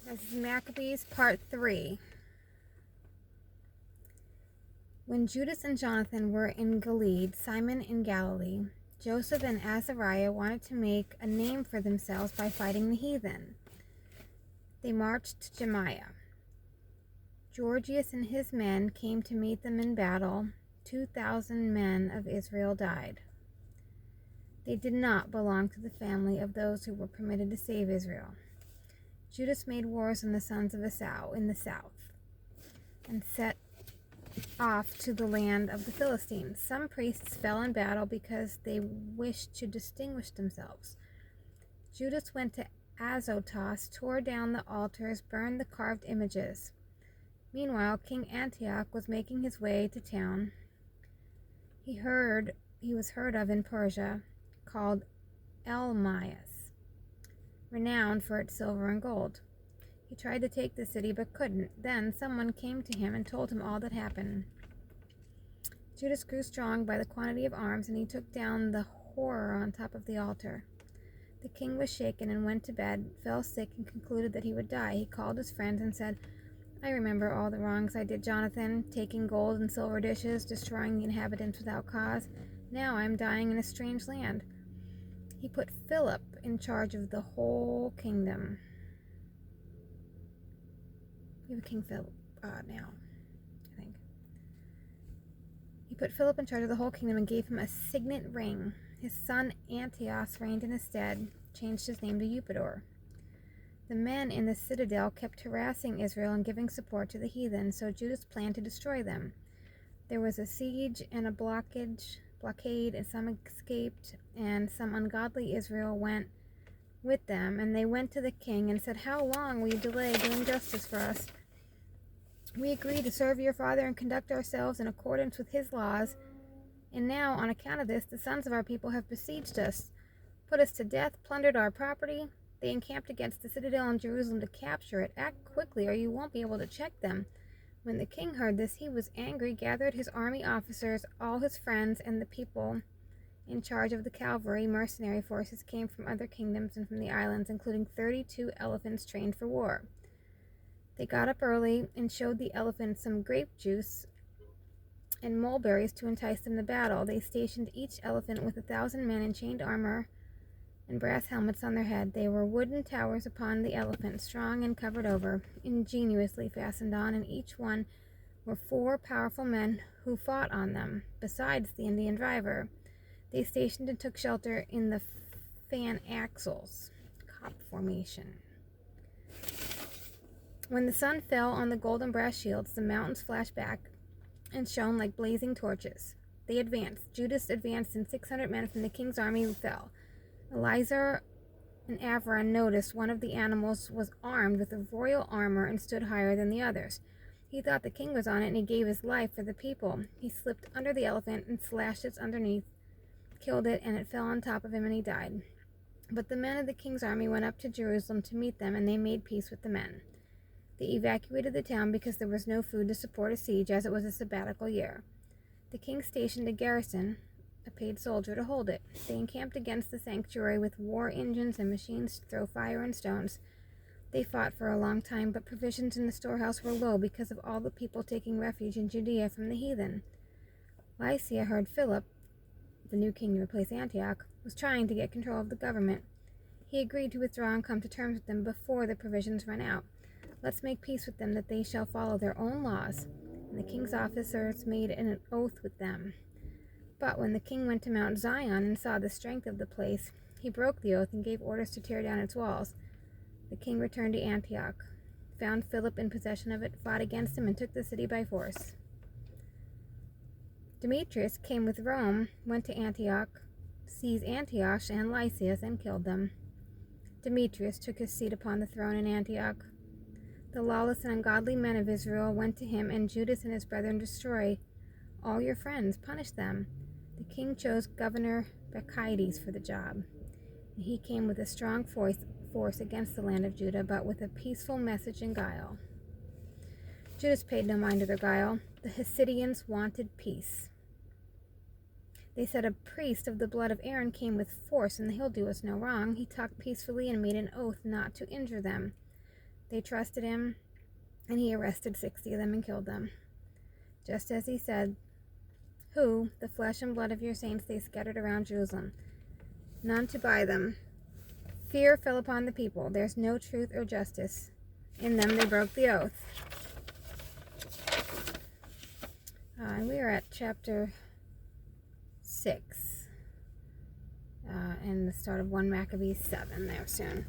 This is Maccabees Part 3. When Judas and Jonathan were in Gilead, Simon in Galilee, Joseph and Azariah wanted to make a name for themselves by fighting the heathen. They marched to Jemiah. Gorgias and his men came to meet them in battle. 2,000 men of Israel died. They did not belong to the family of those who were permitted to save Israel. Judas made wars on the sons of Esau in the south, and set off to the land of the Philistines. Some priests fell in battle because they wished to distinguish themselves. Judas went to Azotus, tore down the altars, burned the carved images. Meanwhile, King Antioch was making his way to town. He was heard of in Persia, called Elmias, renowned for its silver and gold. He tried to take the city but couldn't. Then someone came to him and told him all that happened. Judas grew strong by the quantity of arms, and he took down the horror on top of the altar. The king was shaken and went to bed, fell sick, and concluded that he would die. He called his friends and said, "I remember all the wrongs I did Jonathan, taking gold and silver dishes, destroying the inhabitants without cause. Now I am dying in a strange land." He put Philip in charge of the whole kingdom. We have a King Philip now, I think. He put Philip in charge of the whole kingdom and gave him a signet ring. His son Antiochus reigned in his stead, changed his name to Eupator. The men in the citadel kept harassing Israel and giving support to the heathen, so Judas planned to destroy them. There was a siege and a blockade, and some escaped, and some ungodly Israel went with them, and they went to the king and said, "How long will you delay doing justice for us? We agreed to serve your father and conduct ourselves in accordance with his laws, and now, on account of this, the sons of our people have besieged us, put us to death, plundered our property. They encamped against the citadel in Jerusalem to capture it. Act quickly, or you won't be able to check them." When the king heard this, he was angry, gathered his army officers, all his friends, and the people in charge of the cavalry. Mercenary forces came from other kingdoms and from the islands, including 32 elephants trained for war. They got up early and showed the elephants some grape juice and mulberries to entice them to battle. They stationed each elephant with 1,000 men in chained armor and brass helmets on their head. They were wooden towers upon the elephant, strong and covered over, ingeniously fastened on, and each one were 4 powerful men who fought on them, besides the Indian driver. They stationed and took shelter in the fan axles, cop formation. When the sun fell on the gold and brass shields, the mountains flashed back and shone like blazing torches. They advanced. Judas advanced, and 600 men from the king's army fell. Eleazar and Avron noticed one of the animals was armed with a royal armor and stood higher than the others. He thought the king was on it, and he gave his life for the people. He slipped under the elephant and slashed its underneath, killed it, and it fell on top of him, and he died. But the men of the king's army went up to Jerusalem to meet them, and they made peace with the men. They evacuated the town because there was no food to support a siege, as it was a sabbatical year. The king stationed a garrison, a paid soldier, to hold it. They encamped against the sanctuary with war engines and machines to throw fire and stones. They fought for a long time, but provisions in the storehouse were low because of all the people taking refuge in Judea from the heathen. Lycia heard Philip, the new king to replace Antioch, was trying to get control of the government. He agreed to withdraw and come to terms with them before the provisions run out. "Let's make peace with them, that they shall follow their own laws." And the king's officers made an oath with them. But when the king went to Mount Zion and saw the strength of the place, he broke the oath and gave orders to tear down its walls. The king returned to Antioch, found Philip in possession of it, fought against him, and took the city by force. Demetrius came with Rome, went to Antioch, seized Antiochus and Lysias, and killed them. Demetrius took his seat upon the throne in Antioch. The lawless and ungodly men of Israel went to him, and Judas and his brethren destroyed all your friends, punish them. The king chose Governor Bacchides for the job, and he came with a strong force against the land of Judah, but with a peaceful message and guile. Judas paid no mind to their guile. The Hasidians wanted peace. They said, "A priest of the blood of Aaron came with force, and he'll do us no wrong. He talked peacefully and made an oath not to injure them." They trusted him, and he arrested 60 of them and killed them. Just as he said, who, the flesh and blood of your saints, they scattered around Jerusalem, none to buy them. Fear fell upon the people. There's no truth or justice in them. They broke the oath. And we are at chapter 6. And the start of 1 Maccabees 7 there soon.